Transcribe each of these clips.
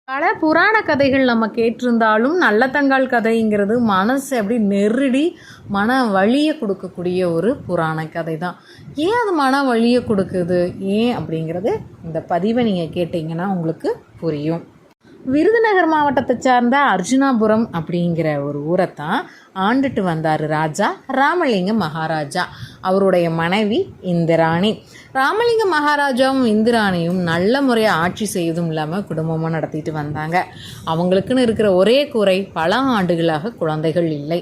பல புராண கதைகள் நம்ம கேட்டிருந்தாலும் நல்லதங்காள் கதைங்கிறது மனசை அப்படி நெருடி மன வலியை கொடுக்கக்கூடிய ஒரு புராண கதை தான். ஏன் அது மன வலியை கொடுக்குது ஏன் அப்படிங்கிறது இந்த பதிவை நீங்கள் கேட்டிங்கன்னா உங்களுக்கு புரியும். விருதுநகர் மாவட்டத்தை சார்ந்த அர்ஜுனாபுரம் அப்படிங்கிற ஒரு ஊரைத்தான் ஆண்டுட்டு வந்தார் ராஜா ராமலிங்க மகாராஜா. அவருடைய மனைவி இந்திராணி. ராமலிங்க மகாராஜாவும் இந்திராணியும் நல்ல முறையாக ஆட்சி செய்வதும் இல்லாமல் குடும்பமாக நடத்திட்டு வந்தாங்க. அவங்களுக்குன்னு இருக்கிற ஒரே குறை, பல ஆண்டுகளாக குழந்தைகள் இல்லை.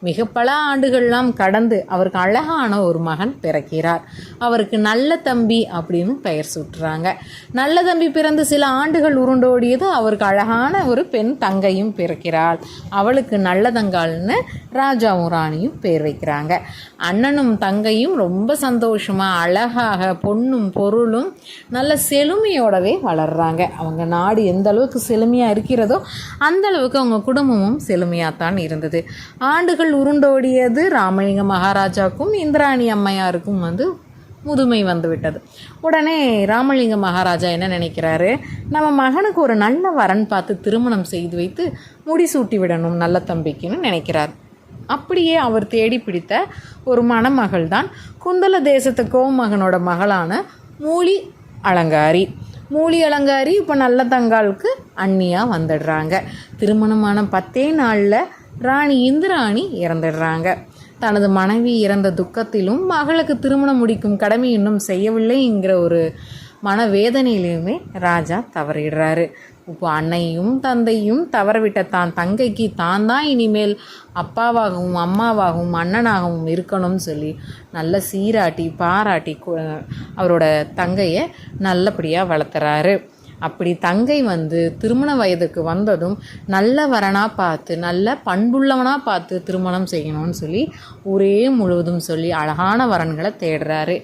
மிக பல ஆண்டுகள்லாம் கடந்து அவருக்கு அழகான ஒரு மகன் பிறக்கிறார். அவருக்கு நல்ல தம்பி அப்படின்னு பெயர் சூட்டுறாங்க. நல்ல தம்பி பிறந்து சில ஆண்டுகள் உருண்டோடியது அவருக்கு அழகான ஒரு பெண் தங்கையும் பிறக்கிறாள். அவளுக்கு நல்லதங்காள்னு ராஜாவும் ராணியும் பேர் வைக்கிறாங்க. அண்ணனும் தங்கையும் ரொம்ப சந்தோஷமாக அழகாக பொண்ணும் பொருளும் நல்ல செழுமையோடவே வளர்கிறாங்க. அவங்க நாடு எந்த அளவுக்கு செழுமையாக இருக்கிறதோ அந்த அளவுக்கு அவங்க குடும்பமும் செழுமையாகத்தான் இருந்தது. ஆண்டுகள் உருண்டோடியது. ராமலிங்க மகாராஜாவுக்கும் இந்திராணி அம்மையாருக்கும் முதுமை வந்து விட்டது. உடனே ராமலிங்க மகாராஜா என்ன நினைக்கிறாரு, நம்ம மகனுக்கு ஒரு நல்ல வரன் பார்த்து திருமணம் செய்து வைத்து முடிசூட்டி விடணும் நல்ல தம்பிக்குன்னு நினைக்கிறார். அப்படியே அவர் தேடி பிடித்த ஒரு மணமகள் தான் குந்தல தேசத்து கோமகனோட மகளான மூலி அலங்காரி. மூலி அலங்காரி இப்போ நல்லதங்காளுக்கு அண்ணியாக வந்துடுறாங்க. திருமணமான 10 நாளில் ராணி இந்திராணி இறந்துடுறாங்க. தனது மனைவி இறந்த துக்கத்திலும் மகளுக்கு திருமணம் முடிக்கும் கடமை இன்னும் செய்யவில்லைங்கிற ஒரு மனவேதனையிலையுமே ராஜா தவறிடுறாரு. இப்போ அன்னையும் தந்தையும் தவறவிட்ட தான் தங்கைக்கு தான் இனிமேல் அப்பாவாகவும் அம்மாவாகவும் அண்ணனாகவும் இருக்கணும்னு சொல்லி நல்ல சீராட்டி பாராட்டி அவரோட தங்கையை நல்லபடியாக வளர்த்துறாரு. அப்படி தங்கை திருமண வயதுக்கு வந்ததும் நல்ல வரனாக பார்த்து நல்ல பண்புள்ளவனாக பார்த்து திருமணம் செய்யணும்னு சொல்லி ஊரே முழுவதும் சொல்லி அழகான வரன்களை தேடுறாரு.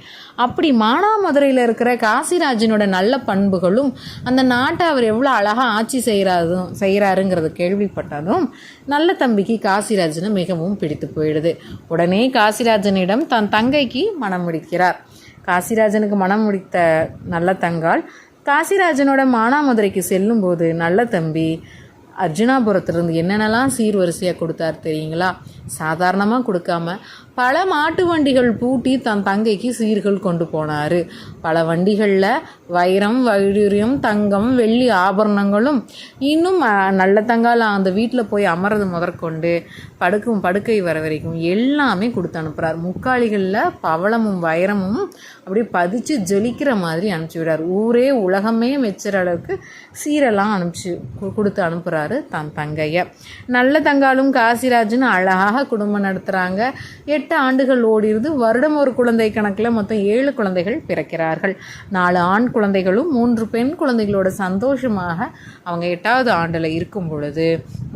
அப்படி மானாமதுரையில் இருக்கிற காசிராஜனோட நல்ல பண்புகளும் அந்த நாட்டை அவர் எவ்வளோ அழகாக ஆட்சி செய்கிறாருங்கிறது கேள்விப்பட்டதும் நல்ல தம்பிக்கு காசிராஜனை மிகவும் பிடித்து போயிடுது. உடனே காசிராஜனிடம் தன் தங்கைக்கு மனம் முடிக்கிறார். காசிராஜனுக்கு மனம் முடித்த நல்ல தங்காள் காசிராஜனோட மானாமதுரைக்கு செல்லும்போது நல்ல தம்பி அர்ஜுனாபுரத்துலேருந்து என்னென்னலாம் சீர்வரிசையாக கொடுத்தார் தெரியுங்களா? சாதாரணமாக கொடுக்காம பல மாட்டு வண்டிகள் பூட்டி தன் தங்கைக்கு சீர்கள் கொண்டு போனார். பல வண்டிகளில் வைரம் வைடூரியம் தங்கம் வெள்ளி ஆபரணங்களும் இன்னும் நல்ல தங்கால் அந்த வீட்டில் போய் அமர்றது முதற்கொண்டு படுக்கை வர வரைக்கும் எல்லாமே கொடுத்து அனுப்புகிறார். முக்காளிகளில் பவளமும் வைரமும் அப்படியே பதிச்சு ஜொலிக்கிற மாதிரி அனுப்பிச்சி விடார். ஊரே உலகமே மெச்சுற அளவுக்கு சீரெல்லாம் கொடுத்து அனுப்புகிறாரு தன் தங்கையை. நல்ல தங்காலும் காசிராஜன் அழகாக குடும்பம் நடத்துகிறாங்க. 8 ஆண்டுகள் ஓடிடுது. வருடம் ஒரு குழந்தை கணக்கில் மொத்தம் 7 குழந்தைகள் பிறக்கிறார்கள். 4 ஆண் குழந்தைகளும் 3 பெண் குழந்தைகளோட சந்தோஷமாக அவங்க 8வது ஆண்டில் இருக்கும் பொழுது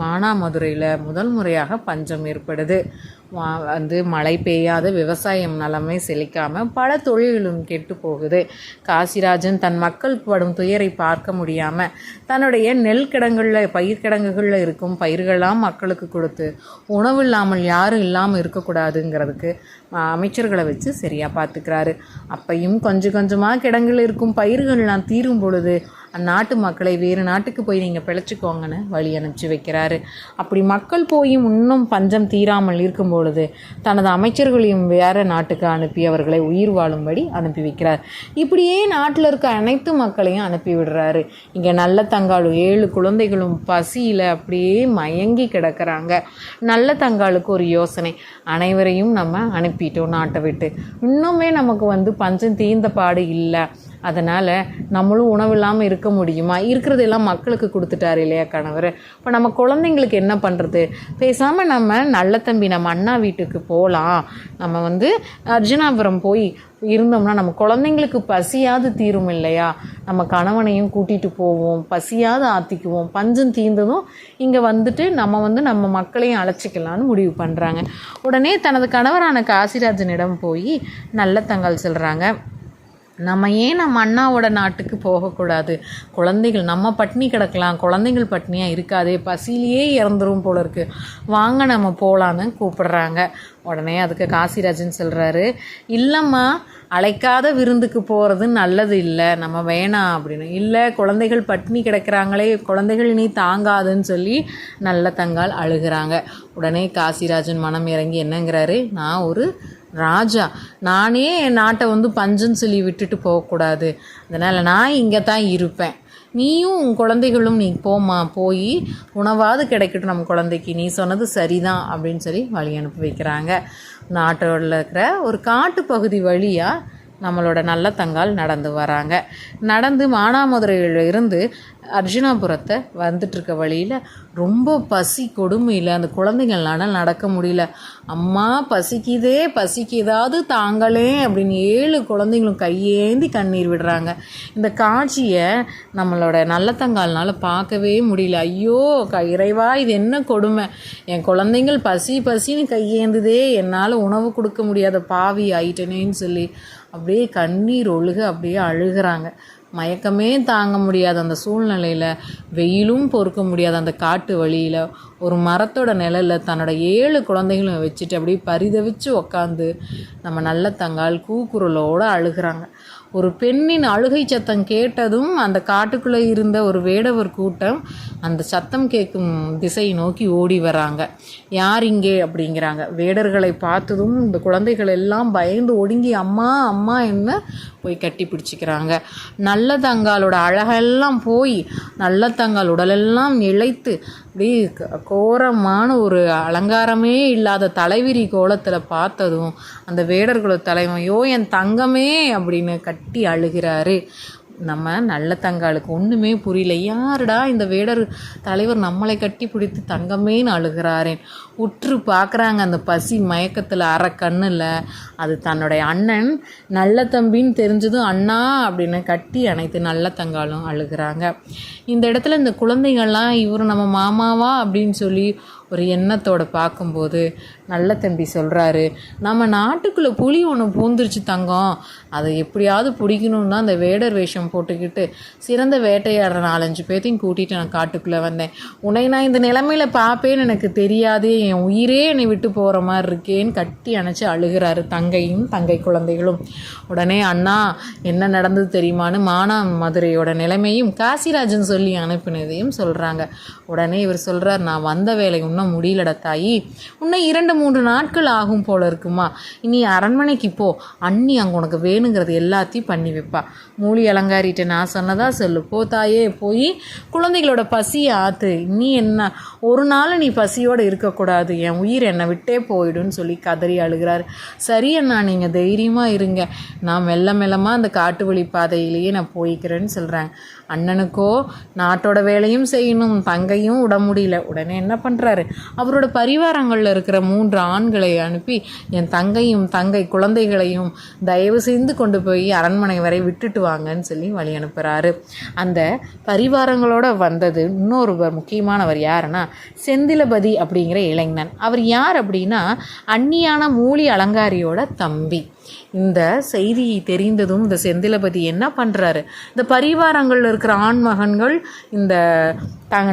மானாமதுரையில் முதல் முறையாக பஞ்சம் ஏற்படுது. மழை பெய்யாத விவசாயம் நலமே செழிக்காமல் பல தொழில்களும் கெட்டு போகுது. காசிராஜன் தன் மக்கள் படும் துயரை பார்க்க முடியாமல் தன்னுடைய நெல் கிடங்குகளில் பயிர்கிடங்குகளில் இருக்கும் பயிர்களெல்லாம் மக்களுக்கு கொடுத்து உணவு இல்லாமல் யாரும் இல்லாமல் இருக்கக்கூடாதுங்கிறதுக்கு அமைச்சர்களை வச்சு சரியாக பார்த்துக்கிறாரு. அப்பையும் கொஞ்சம் கொஞ்சமாக கிடங்குல இருக்கும் பயிர்கள்லாம் தீரும் பொழுது அந்நாட்டு மக்களை வேறு நாட்டுக்கு போய் நீங்கள் பிழைச்சிக்கோங்கன்னு வழி அனுப்பிச்சி வைக்கிறாரு. அப்படி மக்கள் போயும் இன்னும் பஞ்சம் தீராமல் இருக்கும் பொழுது தனது அமைச்சர்களையும் வேறு நாட்டுக்கு அனுப்பி அவர்களை உயிர் வாழும்படி அனுப்பி வைக்கிறார். இப்படியே நாட்டில் இருக்க அனைத்து மக்களையும் அனுப்பி விடுறாரு. இங்கே நல்ல தங்காலும் 7 குழந்தைகளும் பசியில் அப்படியே மயங்கி கிடக்கிறாங்க. நல்ல தங்காலுக்கு ஒரு யோசனை, அனைவரையும் நம்ம அனுப்பிட்டோம் நாட்டை விட்டு, இன்னுமே நமக்கு பஞ்சம் தீர்ந்த பாடு இல்லை, அதனால் நம்மளும் உணவு இல்லாமல் இருக்க முடியுமா? இருக்கிறதெல்லாம் மக்களுக்கு கொடுத்துட்டாரு இல்லையா கணவர். இப்போ நம்ம குழந்தைங்களுக்கு என்ன பண்ணுறது? பேசாமல் நம்ம நல்ல தம்பி நம்ம அண்ணா வீட்டுக்கு போகலாம். நம்ம அர்ஜுனாபுரம் போய் இருந்தோம்னா நம்ம குழந்தைங்களுக்கு பசியாவது தீரும் இல்லையா? நம்ம கணவனையும் கூட்டிகிட்டு போவோம், பசியாவது ஆற்றிக்குவோம். பஞ்சம் தீர்ந்ததும் இங்கே நம்ம மக்களையும் அழைச்சிக்கலான்னு முடிவு பண்ணுறாங்க. உடனே தனது கணவரான காசிராஜனிடம் போய் நல்ல தங்காள் சொல்கிறாங்க, நம்ம ஏன் நம்ம அண்ணாவோட நாட்டுக்கு போகக்கூடாது? குழந்தைகள் நம்ம பட்னி கிடக்கலாம், குழந்தைகள் பட்னியாக இருக்காதே, பசியிலேயே இறந்துரும் போல இருக்குது, வாங்க நம்ம போகலான்னு கூப்பிடுறாங்க. உடனே அதுக்கு காசிராஜன் சொல்கிறாரு, இல்லைம்மா, அழைக்காத விருந்துக்கு போகிறது நல்லது இல்லை, நம்ம வேணாம் அப்படின்னு. இல்லை, குழந்தைகள் பட்னி கிடக்கிறாங்களே, குழந்தைகள் நீ தாங்காதுன்னு சொல்லி நல்ல தங்கால் அழுகிறாங்க. உடனே காசிராஜன் மனம் இறங்கி என்னங்கிறாரு, நான் ஒரு ராஜா, நானே என் நாட்டை பஞ்சுன்னு சொல்லி விட்டுட்டு போகக்கூடாது, அதனால் நான் இங்கே தான் இருப்பேன், நீயும் உன் குழந்தைகளும் நீ போம்மா, போய் உணவாவது கிடைக்கட்டும் நம்ம குழந்தைக்கு, நீ சொன்னது சரிதான் அப்படின்னு சொல்லி வழி அனுப்பி வைக்கிறாங்க. நாட்டோட இருக்கிற ஒரு காட்டு பகுதி வழியாக நம்மளோட நல்ல தங்கால் நடந்து வராங்க. நடந்து மானாமதுரையில் இருந்து அர்ஜுனாபுரத்தை வந்துட்டுருக்க வழியில் ரொம்ப பசி கொடுமையில் அந்த குழந்தைங்களால நடக்க முடியல. அம்மா பசிக்குதே, பசிக்கு ஏதாவது தாங்களே அப்படின்னு 7 குழந்தைங்களும் கையேந்தி கண்ணீர் விடுறாங்க. இந்த காட்சியை நம்மளோட நல்ல தங்கால்னால் பார்க்கவே முடியல. ஐயோ இறைவா, இது என்ன கொடுமை, என் குழந்தைங்கள் பசி பசின்னு கையேந்துதே, என்னால் உணவு கொடுக்க முடியாத பாவி ஆயிட்டனேன்னு சொல்லி அப்படியே கண்ணீர் ஒழுக அப்படியே அழுகிறாங்க. மயக்கமே தாங்க முடியாத அந்த சூழ்நிலையில், வெயிலும் பொறுக்க முடியாத அந்த காட்டு வழியில், ஒரு மரத்தோட நிழலில் தன்னோட 7 குழந்தைகளும் வச்சுட்டு அப்படியே பரிதவிச்சு உக்காந்து நம்ம நல்ல தங்கால் கூக்குரலோடு அழுகிறாங்க. ஒரு பெண்ணின் அழுகை சத்தம் கேட்டதும் அந்த காட்டுக்குள்ளே இருந்த ஒரு வேடவர் கூட்டம் அந்த சத்தம் கேட்கும் திசையை நோக்கி ஓடி வராங்க. யார் இங்கே அப்படிங்கிறாங்க. வேடர்களை பார்த்ததும் இந்த குழந்தைகள் எல்லாம் பயந்து ஒடுங்கி அம்மா அம்மா என்ன போய் கட்டி பிடிச்சிக்கிறாங்க. நல்ல தங்காலோட அழகெல்லாம் போய் நல்ல தங்கால் உடலெல்லாம் இழைத்து அப்படியே கோரமான ஒரு அலங்காரமே இல்லாத தலைவிரி கோலத்தில் பார்த்ததும் அந்த வேடர்களோட தலைவன், ஐயோ என் தங்கமே அப்படின்னு கட்டி அழுகிறாரு. நம்ம நல்ல தங்காளுக்கு ஒன்றுமே புரியல, யாருடா இந்த வேடர் தலைவர் நம்மளை கட்டி பிடித்து தங்கமேன்னு அழுகிறாரேன். உற்று பார்க்குறாங்க. அந்த பசி மயக்கத்தில் அரை கண்ணில் அது தன்னுடைய அண்ணன் நல்ல தம்பின்னு தெரிஞ்சதும் அண்ணா அப்படின்னு கட்டி அணைத்து நல்ல தங்காலும் அழுகிறாங்க. இந்த இடத்துல இந்த குழந்தைகள்லாம் இவர் நம்ம மாமாவா அப்படின்னு சொல்லி ஒரு எண்ணத்தோடு பார்க்கும்போது நல்ல தம்பி சொல்கிறாரு, நம்ம நாட்டுக்குள்ளே புலி ஒன்று பூந்துருச்சு தங்கம், அதை எப்படியாவது பிடிக்கணுன்னு தான் அந்த வேடர் வேஷம் போட்டுக்கிட்டு சிறந்த வேட்டையாடுற 4-5 பேர்த்தையும் கூட்டிகிட்டு நான் காட்டுக்குள்ளே வந்தேன். உன்னை நான் இந்த நிலைமையில் பார்ப்பேன்னு எனக்கு தெரியாதே, என் உயிரே என்னை விட்டு போகிற மாதிரி இருக்கேன்னு கட்டி அணைச்சி அழுகிறாரு தங்கையும் தங்கை குழந்தைகளும். உடனே அண்ணா என்ன நடந்தது தெரியுமான்னு மானாமதுரையோட நிலைமையும் காசிராஜன் சொல்லி அனுப்பினதையும் சொல்கிறாங்க. உடனே இவர் சொல்கிறார், நான் வந்த வேலை இன்னும் முடியலடா தாயி, இன்னும் 2-3 நாட்கள் ஆகும் போல இருக்குமா, இனி அரண்மனைக்கு போ, அண்ணி அங்கே உனக்கு வேணுங்கிறது எல்லாத்தையும் பண்ணி வைப்பா, மூலி அலங்காரிட்ட நான் சொன்னதா சொல்லு, போ தாயே, போய் குழந்தைகளோட பசியை ஆற்று, நீ என்ன ஒரு நாள் நீ பசியோடு இருக்கக்கூடாது, என் உயிர் என்னை விட்டே போயிடுன்னு சொல்லி கதறி அழுகிறார். சரி அண்ணா, நீங்கள் தைரியமாக இருங்க, நான் மெல்ல மெல்லமாக அந்த காட்டு வழி பாதையிலேயே நான் போய்க்கிறேன்னு சொல்கிறாங்க. அண்ணனுக்கோ நாட்டோட வேலையும் செய்யணும், தங்கையும் விட முடியல. உடனே என்ன பண்ணுறாரு, அவரோட பரிவாரங்களில் இருக்கிற 3 ஆண்களை அனுப்பி என் தங்கையும் தங்கை குழந்தைகளையும் தயவு செய்து கொண்டு போய் அரண்மனை வரை விட்டுட்டு வாங்கன்னு சொல்லி வழி அனுப்புகிறாரு. அந்த பரிவாரங்களோட வந்தது இன்னொருவர் முக்கியமானவர் யாருன்னா செந்திலபதி அப்படிங்கிற இளைஞன். அவர் யார் அப்படின்னா அந்நியான மூலி அலங்காரியோட தம்பி. இந்த செய்தியை தெரிந்ததும் இந்த செந்திலபதி என்ன பண்ணுறாரு, இந்த பரிவாரங்களில் இருக்கிற ஆண்மகன்கள் இந்த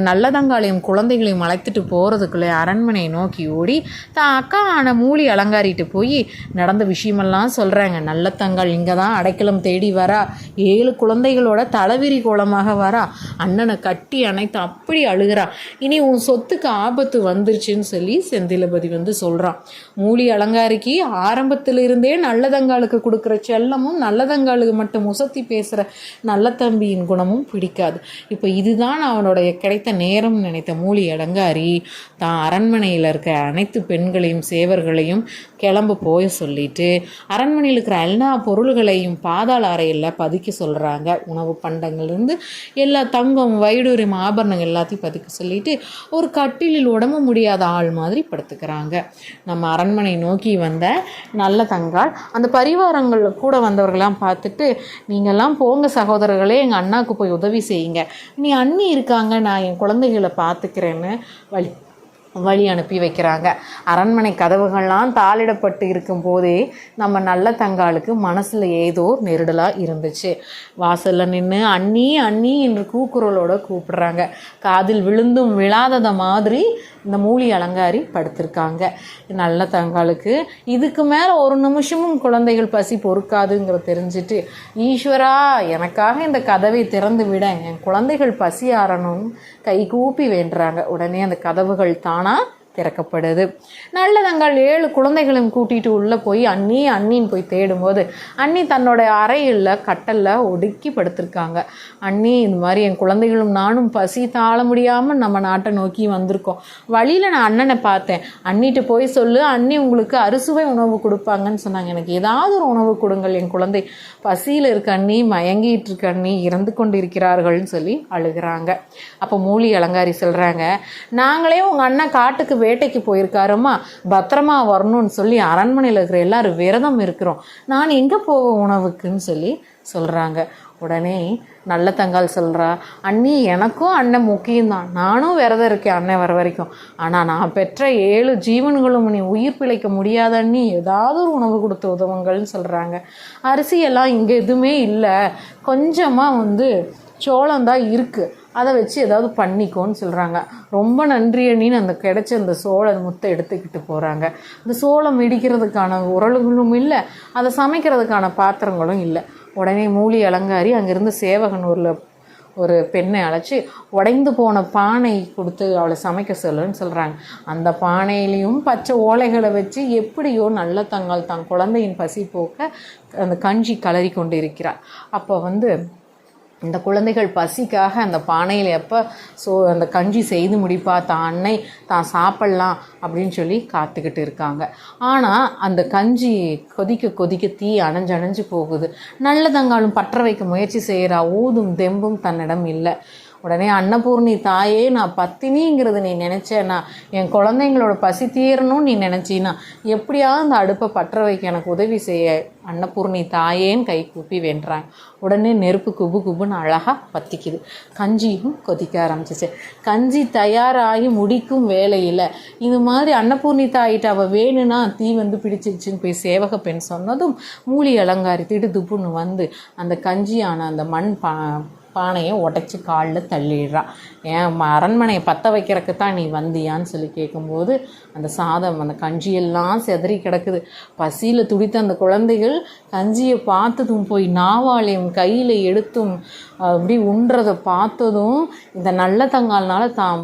நல்லதங்காளையும் குழந்தைகளையும் அழைத்துட்டு போகிறதுக்குள்ளே அரண்மனையை நோக்கி ஓடி தான் அக்கா ஆன மூலி அலங்காரிட்டு போய் நடந்த விஷயமெல்லாம் சொல்கிறாங்க. நல்லதங்காள் இங்கே தான் அடைக்கலம் தேடி வரா, 7 குழந்தைகளோட தலைவிரி கோலமாக வரா, அண்ணனை கட்டி அணைத்து அப்படி அழுகிறா, இனி உன் சொத்துக்கு ஆபத்து வந்துருச்சுன்னு சொல்லி செந்திலபதி சொல்கிறான். மூலி அலங்காரிக்கு ஆரம்பத்திலிருந்தே நல்லதங்காளுக்கு கொடுக்குற செல்லமும் நல்லதங்காளுக்கு மட்டும் உசத்தி பேசுகிற நல்ல தம்பியின் குணமும் பிடிக்காது. இப்போ இதுதான் அவனுடைய கிடைத்த நேரம் நினைத்த மூலி அலங்காரி தான் அரண்மனையில் இருக்க அனைத்து பெண்களையும் சேவர்களையும் கிளம்ப போய் சொல்லிட்டு அரண்மனையில் இருக்கிற எல்லா பொருள்களையும் பாதாள அறையில் பதுக்க சொல்கிறாங்க. உணவு பண்டங்கள்லேருந்து எல்லா தங்கம் வைடூரியம் ஆபரணங்கள் எல்லாத்தையும் பதுக்க சொல்லிட்டு ஒரு கட்டிலில் உடம்பு முடியாத ஆள் மாதிரி படுத்துக்கிறாங்க. நம்ம அரண்மனை நோக்கி வந்த நல்ல தங்காள் அந்த பரிவாரங்கள் கூட வந்தவர்களாம் பார்த்துட்டு, நீங்கள்லாம் போங்க சகோதரர்களே, எங்கள் அண்ணாவுக்கு போய் உதவி செய்யுங்க, நீ அண்ணி இருக்காங்க, நான் என் குழந்தைகளை பார்த்துக்கிறேன்னு வழி அனுப்பி வைக்கிறாங்க. அரண்மனை கதவுகள்லாம் தாளிடப்பட்டு இருக்கும் போதே நம்ம நல்ல தங்காளுக்கு மனசில் ஏதோ நெருடலாக இருந்துச்சு. வாசலில் நின்று அண்ணி அண்ணி என்று கூக்குரலோட கூப்பிடுறாங்க. காதில் விழுந்தும் விழாதத மாதிரி இந்த மூலி அலங்காரி படுத்திருக்காங்க. நல்ல தங்காளுக்கு இதுக்கு மேலே ஒரு நிமிஷமும் குழந்தைகள் பசி பொறுக்காதுங்கிறத தெரிஞ்சுட்டு, ஈஸ்வரா எனக்காக இந்த கதவை திறந்து விட, என் குழந்தைகள் பசி ஆறணும் கை கூப்பி வேண்டுறாங்க. உடனே அந்த கதவுகள் தானாக திறக்கப்படுது. நல்ல தங்காள் 7 குழந்தைகளையும் கூட்டிகிட்டு உள்ளே போய் அண்ணி அண்ணின்னு போய் தேடும்போது அண்ணி தன்னோட அறையில் கட்டலில் ஒடுக்கி படுத்திருக்காங்க. அண்ணி இந்த மாதிரி என் குழந்தைகளும் நானும் பசி தாழ முடியாமல் நம்ம நாட்டை நோக்கி வந்திருக்கோம். வழியில் நான் அண்ணனை பார்த்தேன். அண்ணிட்டு போய் சொல்லு, அண்ணி உங்களுக்கு அறுசுவை உணவு கொடுப்பாங்கன்னு சொன்னாங்க. எனக்கு ஏதாவது ஒரு உணவு கொடுங்கள், என் குழந்தை பசியில் இருக்க அண்ணி, மயங்கிட்டு இருக்க அண்ணி, இறந்து கொண்டு இருக்கிறார்கள்னு சொல்லி அழுகிறாங்க. அப்போ மூலி அலங்காரி சொல்கிறாங்க, நாங்களே உங்கள் அண்ணன் காட்டுக்கு வேட்டைக்கு போயிருக்காருமா, பத்திரமா வரணும்னு சொல்லி அரண்மனையில் இருக்கிற எல்லாரும் விரதம் இருக்கிறோம், நான் எங்கே போவேன் உணவுக்குன்னு சொல்லி சொல்கிறாங்க. உடனே நல்ல தங்காள் சொல்கிறா, அண்ணி எனக்கும் அண்ணன் முக்கியம்தான், நானும் விரதம் இருக்கேன் அண்ணன் வர வரைக்கும், ஆனால் நான் பெற்ற 7 ஜீவன்களும் நீ உயிர் பிழைக்க முடியாத அண்ணி, ஏதாவது ஒரு உணவு கொடுத்து உதவுங்கள்னு சொல்கிறாங்க. அரிசியெல்லாம் இங்கே எதுவுமே இல்லை, கொஞ்சமாக சோளம்தான் இருக்குது, அதை வச்சு ஏதாவது பண்ணிக்கோன்னு சொல்கிறாங்க. ரொம்ப நன்றி அண்ணின்னு அந்த கிடைச்ச அந்த சோள முத்தை எடுத்துக்கிட்டு போகிறாங்க. அந்த சோளம் இடிக்கிறதுக்கான உரல்களும் இல்லை, அதை சமைக்கிறதுக்கான பாத்திரங்களும் இல்லை. உடனே மூலி அலங்காரி அங்கேருந்து சேவகனூரில் ஒரு பெண்ணை அழைச்சி உடைந்து போன பானை கொடுத்து அவளை சமைக்க சொல்லுன்னு சொல்கிறாங்க. அந்த பானையிலையும் பச்சை ஓலைகளை வச்சு எப்படியோ நல்ல தங்காள் தான் குழந்தையின் பசி போக்க அந்த கஞ்சி கலரி கொண்டு இருக்கிறார். அப்போ இந்த குழந்தைகள் பசிக்காக அந்த பானையில் எப்போ அந்த கஞ்சி செய்து முடிப்பா, தான் அன்னை தான் சாப்பிட்லாம் அப்படின்னு சொல்லி காத்துக்கிட்டு இருக்காங்க. ஆனால் அந்த கஞ்சி கொதிக்க கொதிக்க தீ அணைஞ்சு போகுது. நல்ல தங்காலும் பற்ற வைக்க முயற்சி செய்கிறா, ஊதும் தெம்பும் தன்னிடம் இல்லை. உடனே அன்னபூர்ணி தாயே, நான் பத்தினிங்கிறது நீ நினச்சேன்னா, என் குழந்தைங்களோட பசி தீரணும்னு நீ நினச்சின்னா, எப்படியாவது அந்த அடுப்பை பற்ற வைக்க எனக்கு உதவி செய்ய அன்னபூர்ணி தாயேன்னு கை கூப்பி வேண்டுறாங்க. உடனே நெருப்பு குபு குபுன்னு அழகாக பற்றிக்குது. கஞ்சியும் கொதிக்க ஆரம்பிச்சிச்சு. கஞ்சி தயாராகி முடிக்கும் வேலையில் இது மாதிரி அன்னபூர்ணி தாயிட்ட அவள் வேணும்னா தீ பிடிச்சிருச்சுன்னு போய் சேவக பெண் சொன்னதும் மூலி அலங்காரி திடுதுப்புன்னு அந்த கஞ்சியான அந்த மண் பானையை உடைச்சி காலில் தள்ளிடுறான். ஏன் அரண்மனையை பற்ற வைக்கிறதுக்கு தான் நீ வந்தியான்னு சொல்லி கேட்கும்போது அந்த சாதம் அந்த கஞ்சியெல்லாம் செதறி கிடக்குது. பசியில் துடித்த அந்த குழந்தைகள் கஞ்சியை பார்த்ததும் போய் நாவாலையும் கையில் எடுத்தும் அப்படி உண்றதை பார்த்ததும் இந்த நல்ல தங்கால்னால தான்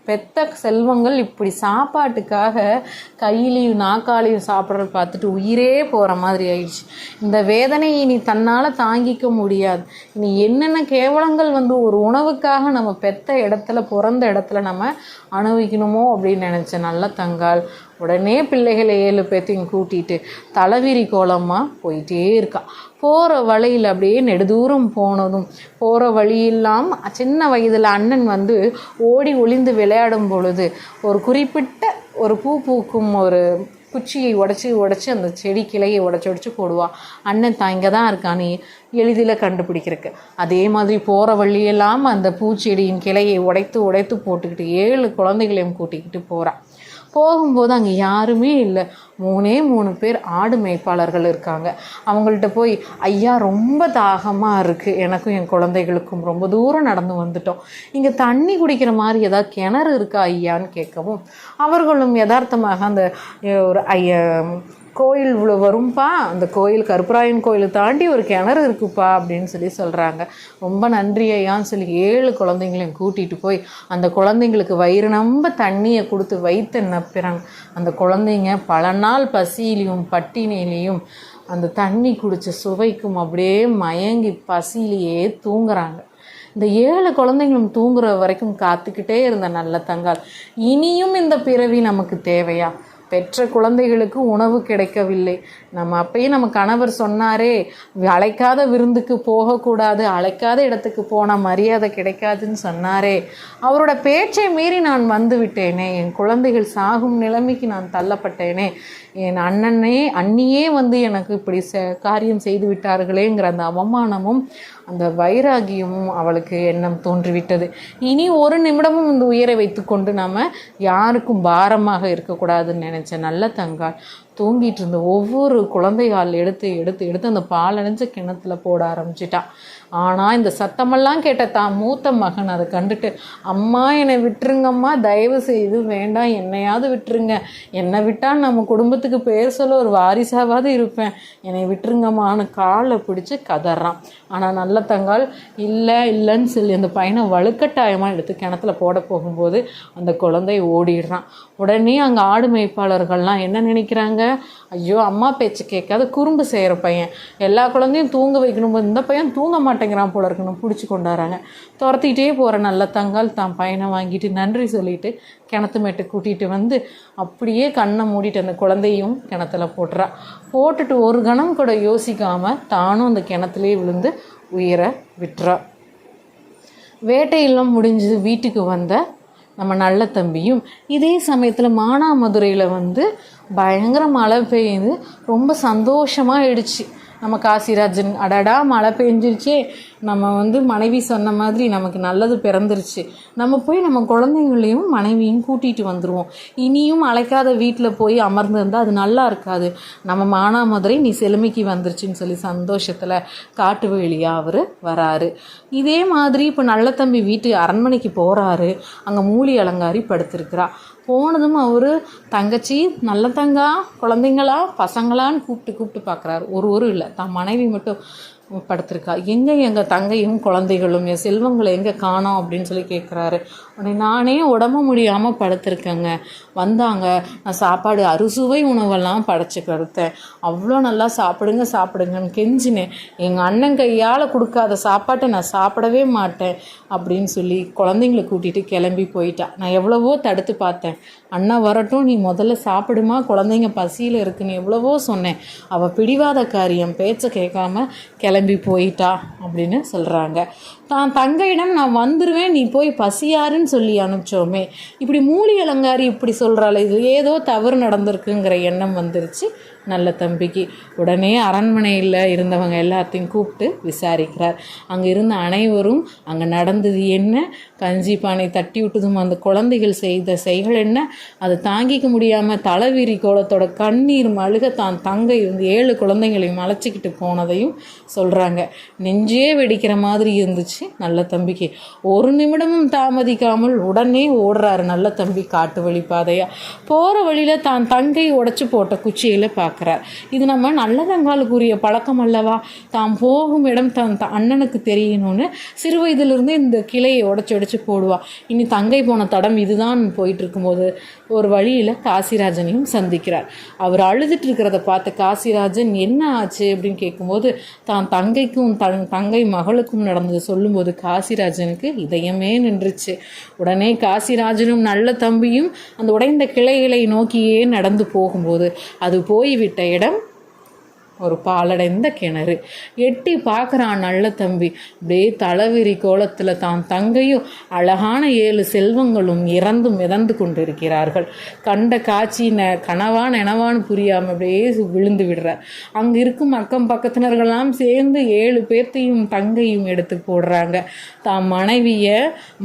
பெத்த செல்வங்கள் இப்படி சாப்பாட்டுக்காக கையிலையும் நாக்காலையும் சாப்பிட்றத பார்த்துட்டு உயிரே போகிற மாதிரி ஆயிடுச்சு. இந்த வேதனையை இனி தன்னால் தாங்கிக்க முடியாது. இனி என்னென்ன கேவலங்கள் ஒரு உணவுக்காக நம்ம பெத்த இடத்துல பிறந்த இடத்துல நம்ம அனுபவிக்கணுமோ அப்படின்னு நினச்ச நல்ல தங்காள் உடனே பிள்ளைகளை 7 பேத்தையும் கூட்டிகிட்டு தலைவிரி கோலமாக போயிட்டே இருக்கா. போகிற வழியில் அப்படியே நெடுதூரம் போனதும் போகிற வழியெல்லாம் சின்ன வயதில் அண்ணன் ஓடி ஒளிந்து விளையாடும் பொழுது ஒரு குறிப்பிட்ட ஒரு பூ பூக்கும் ஒரு குச்சியை உடச்சி அந்த செடி கிளையை உடச்சி போடுவாள். அண்ணன் தான் இங்கே தான் இருக்கான்னு எளிதில் கண்டுபிடிக்கிறதுக்கு. அதே மாதிரி போகிற வழியெல்லாம் அந்த பூச்செடியின் கிளையை உடைத்து போட்டுக்கிட்டு 7 குழந்தைகளையும் கூட்டிக்கிட்டு போகிறாள். போகும்போது அங்கே யாருமே இல்லை. 3 பேர் ஆடு மேய்ப்பாளர்கள் இருக்காங்க. அவங்கள்ட்ட போய், ஐயா ரொம்ப தாகமாக இருக்குது, எனக்கும் என் குழந்தைகளுக்கும் ரொம்ப தூரம் நடந்து வந்துட்டோம், இங்கே தண்ணி குடிக்கிற மாதிரி ஏதாவது கிணறு இருக்கா ஐயான்னு கேட்கவும், அவர்களும் யதார்த்தமாக அந்த ஒரு கோயில் இவ்வளோ வரும்பா, அந்த கோயில் கருப்பராயன் கோயிலை தாண்டி ஒரு கிணறு இருக்குப்பா அப்படின்னு சொல்லி சொல்கிறாங்க. ரொம்ப நன்றி ஐயான்னு சொல்லி 7 குழந்தைங்களையும் கூட்டிகிட்டு போய் அந்த குழந்தைங்களுக்கு வயிறு நம்ப தண்ணியை கொடுத்து வைத்து நப்பிறாங்க. அந்த குழந்தைங்க பல நாள் பசியிலையும் பட்டினிலையும் அந்த தண்ணி குடித்த சுவைக்கும் அப்படியே மயங்கி பசியிலேயே தூங்குறாங்க. இந்த 7 குழந்தைங்களும் தூங்குற வரைக்கும் காத்துக்கிட்டே இருந்த நல்ல தங்காள், இனியும் இந்த பிறவி நமக்கு தேவையா? பெற்ற குழந்தைகளுக்கு உணவு கிடைக்கவில்லை. அப்பயே நம்ம கணவர் சொன்னாரே, அழைக்காத விருந்துக்கு போகக்கூடாது, அழைக்காத இடத்துக்கு போனால் மரியாதை கிடைக்காதுன்னு சொன்னாரே, அவரோட பேச்சை மீறி நான் வந்து விட்டேனே, என் குழந்தைகள் சாகும் நிலைமைக்கு நான் தள்ளப்பட்டேனே, என் அண்ணியே வந்து எனக்கு இப்படி காரியம் செய்து விட்டார்களேங்கிற அந்த அவமானமும் அந்த வைராகியமும் அவளுக்கு எண்ணம் தோன்றிவிட்டது. இனி ஒரு நிமிடமும் இந்த உயிரை வைத்துக்கொண்டு நாம் யாருக்கும் பாரமாக இருக்கக்கூடாதுன்னு நினச்ச நல்ல தங்காள் தூங்கிட்டு இருந்த ஒவ்வொரு குழந்தைகால் எடுத்து எடுத்து எடுத்து அந்த பாலடைஞ்ச கிணத்துல போட ஆரம்பிச்சிட்டான். ஆனால் இந்த சத்தமெல்லாம் கேட்ட தான் மூத்த மகன் அதை கண்டுட்டு, அம்மா என்னை விட்டுருங்கம்மா, தயவு செய்து வேண்டாம், என்னையாவது விட்டுருங்க, என்னை விட்டால் நம்ம குடும்பத்துக்கு பேர் சொல்ல ஒரு வாரிசாவது இருப்பேன், என்னை விட்டுருங்கம்மான்னு காலை பிடிச்சி கதறான். ஆனால் நல்ல தங்கால் இல்லைன்னு சொல்லி அந்த பையனை வலுக்கட்டாயமாக எடுத்து கிணத்துல போட போகும்போது அந்த குழந்தை ஓடிடுறான். உடனே அங்கே ஆடு மேய்ப்பாளர்கள்லாம் என்ன நினைக்கிறாங்க, ஐயோ அம்மா பேச்சு கேட்காத குறும்பு செய்கிற பையன், எல்லா குழந்தையும் தூங்க வைக்கணும், இந்த பையன் தூங்க மாட்டேங்கிறான் போல இருக்குன்னு பிடிச்சி கொண்டாடுறாங்க. துரத்திக்கிட்டே போகிற நல்ல தங்கால் தான் பையனை வாங்கிட்டு நன்றி சொல்லிட்டு கிணத்து மேட்டு கூட்டிகிட்டு வந்து அப்படியே கண்ணை மூடிட்டு அந்த குழந்தையும் கிணத்துல போட்டுட்டு ஒரு கணம் கூட யோசிக்காமல் தானும் அந்த கிணத்துலேயே விழுந்து உயிரை விட்டுறா. வேட்டையெல்லாம் முடிஞ்சு வீட்டுக்கு வந்த நம்ம நல்ல தம்பியும் இதே சமயத்தில் மானாமதுரையில் வந்து பயங்கர மழை பெய்யுது. ரொம்ப சந்தோஷமாக ஆயிடுச்சு. நம்ம காசிராஜன், அடடா மழை பெஞ்சிருச்சே, நம்ம வந்து மனைவி சொன்ன மாதிரி நமக்கு நல்லது பிறந்துருச்சு, நம்ம போய் நம்ம குழந்தைங்களையும் மனைவியும் கூட்டிகிட்டு வந்துடுவோம், இனியும் அழைக்காத வீட்டில் போய் அமர்ந்திருந்தால் அது நல்லா இருக்காது, நம்ம மானாமதுரை நீ செழுமைக்கு வந்துருச்சுன்னு சொல்லி சந்தோஷத்தில் காட்டு வழியாக அவர் வராரு. இதே மாதிரி இப்போ நல்ல தம்பி வீட்டு அரண்மனைக்கு போகிறாரு. அங்கே மூலி அலங்காரி படுத்திருக்கிறா. போனதும் அவர் தங்கச்சி, நல்ல தங்கா, குழந்தைங்களா, பசங்களான்னு கூப்பிட்டு பார்க்குறாரு. ஒரு இல்லை, தான் மனைவி மட்டும் படுத்திருக்கா. எங்கள் தங்கையும் குழந்தைகளும் என் செல்வங்களை எங்கே காணோம் அப்படின்னு சொல்லி கேட்குறாரு. உடனே நானே உடம்பு முடியாமல் படுத்திருக்கேங்க, வந்தாங்க, நான் சாப்பாடு அறுசுவை உணவெல்லாம் படைச்சி கொடுத்தேன், அவ்வளோ நல்லா சாப்பிடுங்கன்னு கெஞ்சினேன், எங்கள் அண்ணன் கையால் கொடுக்காத சாப்பாட்டை நான் சாப்பிடவே மாட்டேன் அப்படின்னு சொல்லி குழந்தைங்களை கூட்டிகிட்டு கிளம்பி போயிட்டா. நான் எவ்வளவோ தடுத்து பார்த்தேன், அண்ணா வரட்டும், நீ முதல்ல சாப்பிடுமா, குழந்தைங்க பசியில் இருக்குன்னு எவ்வளவோ சொன்னேன், அவள் பிடிவாத காரியம், பேச்சை கேட்காம கிளம்பி போயிட்டா அப்படின்னு சொல்கிறாங்க. தான் தங்கையிடம் நான் வந்துடுவேன், நீ போய் பசியாருன்னு சொல்லி அனுப்பிச்சோமே, இப்படி மூலி அலங்காரி இப்படி சொல்கிறாள், இது ஏதோ தவறு நடந்திருக்குங்கிற எண்ணம் வந்துருச்சு நல்ல தம்பிக்கு. உடனே அரண்மனையில் இருந்தவங்க எல்லாத்தையும் கூப்பிட்டு விசாரிக்கிறார். அங்கே இருந்த அனைவரும் அங்கே நடந்தது என்ன, கஞ்சி பானை தட்டி விட்டதும் அந்த குழந்தைகள் செய்த செயல் என்ன, அதை தாங்கிக்க முடியாமல் தலைவிரி கோலத்தோட கண்ணீர் மழுக தான் தங்கை வந்து 7 குழந்தைகளையும் அழைச்சிக்கிட்டு போனதையும் சொல்கிறாங்க. நெஞ்சே வெடிக்கிற மாதிரி இருந்துச்சு நல்ல தம்பிக்கு. ஒரு நிமிடமும் தாமதிக்காமல் உடனே ஓடுறாரு நல்ல தம்பி காட்டு வழி பாதையாக. போகிற வழியில் தான் தங்கை உடைச்சி போட்ட குச்சியில் பார்க்குறார். இது நம்ம நல்ல தங்காலுக்குரிய பழக்கம் அல்லவா, தான் போகும் இடம் தான் அண்ணனுக்கு தெரியணும்னு சிறு வயதிலிருந்து இந்த கிளையை உடைச்சி போடுவா. இனி தங்கை போன தடம் இதுதான் போயிட்டு இருக்கும்போது ஒரு வழியில் காசிராஜனையும் சந்திக்கிறார். அவர் அழுதுட்டு இருக்கிறத பார்த்து காசிராஜன் என்ன ஆச்சு அப்படின்னு கேட்கும்போது தான் தங்கைக்கும் தங்கை மகளுக்கும் நடந்தது சொல்லும்போது காசிராஜனுக்கு இதயமே நின்றுச்சு. உடனே காசிராஜனும் நல்ல தம்பியும் அந்த உடைந்த கிளைகளை நோக்கியே நடந்து போகும்போது அது போய்விட்ட இடம் ஒரு பாலடைந்த கிணறு. எட்டி பார்க்குறான் நல்ல தம்பி. அப்படியே தலைவிரி கோலத்தில் தான் தங்கையும் அழகான 7 செல்வங்களும் இறந்து மிதந்து கொண்டிருக்கிறார்கள். கண்ட காட்சி கனவான்னு புரியாமல் அப்படியே விழுந்து விடுறார். அங்கே இருக்கும் அக்கம் பக்கத்தினர்களெல்லாம் சேர்ந்து 7 பேர்த்தையும் தங்கையும் எடுத்து போடுறாங்க. தான் மனைவியை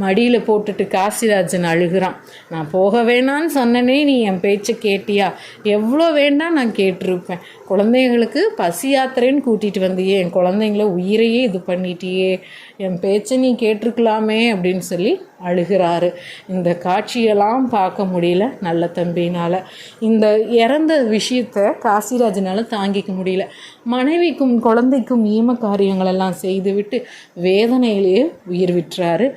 மடியில் போட்டுட்டு காசிராஜன் அழுகிறான். நான் போக வேணான்னு சொன்னனே, நீ என் பேச்சை கேட்டியா, எவ்வளோ வேண்டாம் நான் கேட்டிருப்பேன், குழந்தைங்களுக்கு பசி யாத்திரைன்னு கூட்டிகிட்டு வந்தியே, என் குழந்தைங்கள உயிரையே இது பண்ணிட்டியே, என் பேச்சை நீ கேட்டிருக்கலாமே அப்படின்னு சொல்லி அழுகிறாரு. இந்த காட்சியெல்லாம் பார்க்க முடியல நல்ல தம்பினால். இந்த இறந்த விஷயத்தை காசிராஜனால் தாங்கிக்க முடியல. மனைவிக்கும் குழந்தைக்கும் ஈம காரியங்களெல்லாம் செய்துவிட்டு வேதனையிலேயே உயிர் விட்டுறாரு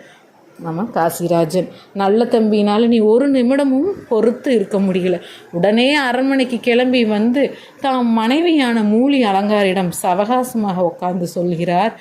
நம்ம காசிராஜன். நல்ல தம்பினால் நீ ஒரு நிமிடமும் பொறுத்து இருக்க முடியல. உடனே அரண்மனைக்கு கிளம்பி வந்து தாம் மனைவியான மூலி அலங்காரிடம் சவகாசமாக உட்கார்ந்து சொல்கிறார்.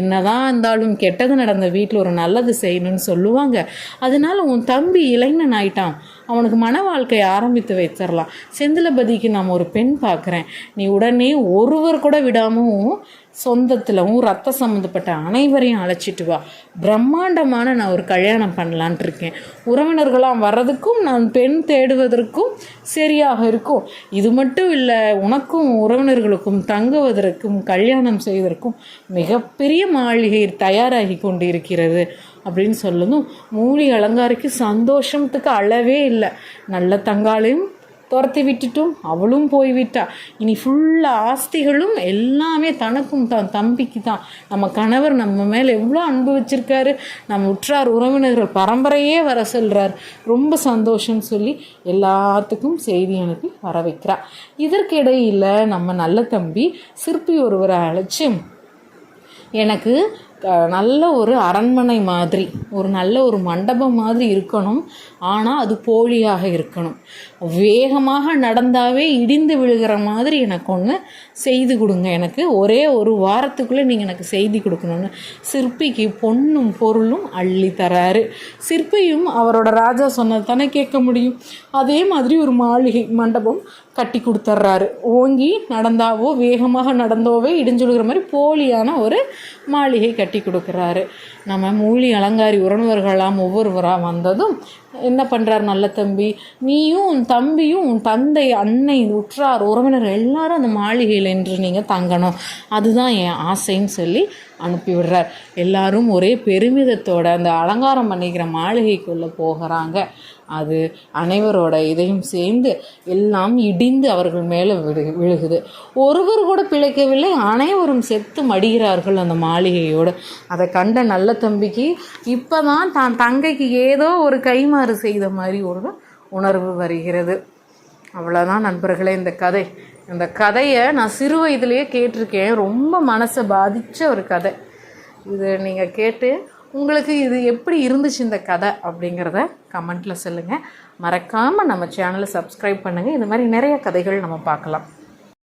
என்னதான் இருந்தாலும் கெட்டது நடந்த வீட்டில் ஒரு நல்லது செய்யணும்னு சொல்லுவாங்க, அதனால உன் தம்பி இளைஞன் ஆயிட்டான், அவனுக்கு மன வாழ்க்கையை ஆரம்பித்து வைத்தரலாம். செந்திலபதிக்கு நான் ஒரு பெண் பார்க்குறேன், நீ உடனே ஒருவர் கூட விடாமல் சொந்தத்திலும் ரத்த சம்மந்தப்பட்ட அனைவரையும் அழைச்சிட்டு வா, பிரம்மாண்டமான நான் ஒரு கல்யாணம் பண்ணலான் இருக்கேன், உறவினர்களாம் வர்றதுக்கும் நான் பெண் தேடுவதற்கும் சரியாக இருக்கும். இது மட்டும் இல்லை, உனக்கும் உறவினர்களுக்கும் தங்குவதற்கும் கல்யாணம் செய்வதற்கும் மிகப்பெரிய மாளிகை தயாராகி கொண்டு இருக்கிறது அப்படின்னு சொல்லணும். மூலி அலங்காரிக்கு சந்தோஷத்துக்கு அளவே இல்லை. நல்ல தங்காளையும் துரத்தி விட்டுட்டும் அவளும் போய்விட்டா. இனி ஃபுல்லாக ஆஸ்திகளும் எல்லாமே தனக்கும் தான் தம்பிக்கு தான். நம்ம கணவர் நம்ம மேலே எவ்வளோ அன்பு வச்சுருக்காரு, நம்ம உற்றார் உறவினர்கள் பரம்பரையே வர சொல்கிறார், ரொம்ப சந்தோஷம்னு சொல்லி எல்லாத்துக்கும் செய்தி அனுப்பி வர வைக்கிறா. இதற்கிடையில் நம்ம நல்ல தம்பி சிற்பி ஒருவரை அழைச்சி, எனக்கு நல்ல ஒரு அரண்மனை மாதிரி ஒரு நல்ல ஒரு மண்டபம் மாதிரி இருக்கணும், ஆனால் அது போலியாக இருக்கணும், வேகமாக நடந்தாவே இடிந்து விழுகிற மாதிரி எனக்கு ஒன்று செய்து கொடுங்க, எனக்கு ஒரே ஒரு வாரத்துக்குள்ளே நீங்கள் எனக்கு செய்தி கொடுக்கணும்னு சிற்பிக்கு பொண்ணும் பொருளும் அள்ளி தராரு. சிற்பியும் அவரோட ராஜா சொன்னது தானே கேட்க முடியும். அதே மாதிரி ஒரு மாளிகை மண்டபம் கட்டி கொடுத்துட்றாரு. ஓங்கி நடந்தாவோ வேகமாக நடந்தோவே இடிஞ்சுடுகிற மாதிரி போலியான ஒரு மாளிகை கட்டி கொடுக்குறாரு. நம்ம மூலி அலங்காரி உறவினர்களாம் ஒவ்வொருவராக வந்ததும் என்ன பண்ணுறார் நல்ல தம்பி, நீயும் உன் தம்பியும் உன் தந்தை அன்னை உற்றார் உறவினர்கள் எல்லாரும் அந்த மாளிகையில் என்று நீங்கள் தங்கணும், அதுதான் என் ஆசைன்னு சொல்லி அனுப்பிவிடுறார். எல்லாரும் ஒரே பெருமிதத்தோடு அந்த அலங்காரம் பண்ணிக்கிற மாளிகைக்குள்ளே போகிறாங்க. அது அனைவரோட இதையும் சேர்ந்து எல்லாம் இடிந்து அவர்கள் மேலே விழுகுது. ஒருவர் கூட பிழைக்கவில்லை, அனைவரும் செத்து மடிகிறார்கள் அந்த மாளிகையோடு. அதை கண்ட நல்ல தம்பிக்கு இப்போ தான் தான் தங்கைக்கு ஏதோ ஒரு கைமாறு செய்த மாதிரி ஒரு உணர்வு வருகிறது. அவ்வளோதான் நண்பர்களே இந்த கதை. இந்த கதையை நான் சிறு வயதிலேயே கேட்டிருக்கேன். ரொம்ப மனசை பாதித்த ஒரு கதை இது. நீங்கள் கேட்டு உங்களுக்கு இது எப்படி இருந்துச்சு இந்த கதை அப்படிங்கிறத கமெண்ட்டில் சொல்லுங்கள். மறக்காமல் நம்ம சேனலை சப்ஸ்கிரைப் பண்ணுங்கள். இது மாதிரி நிறைய கதைகள் நம்ம பார்க்கலாம்.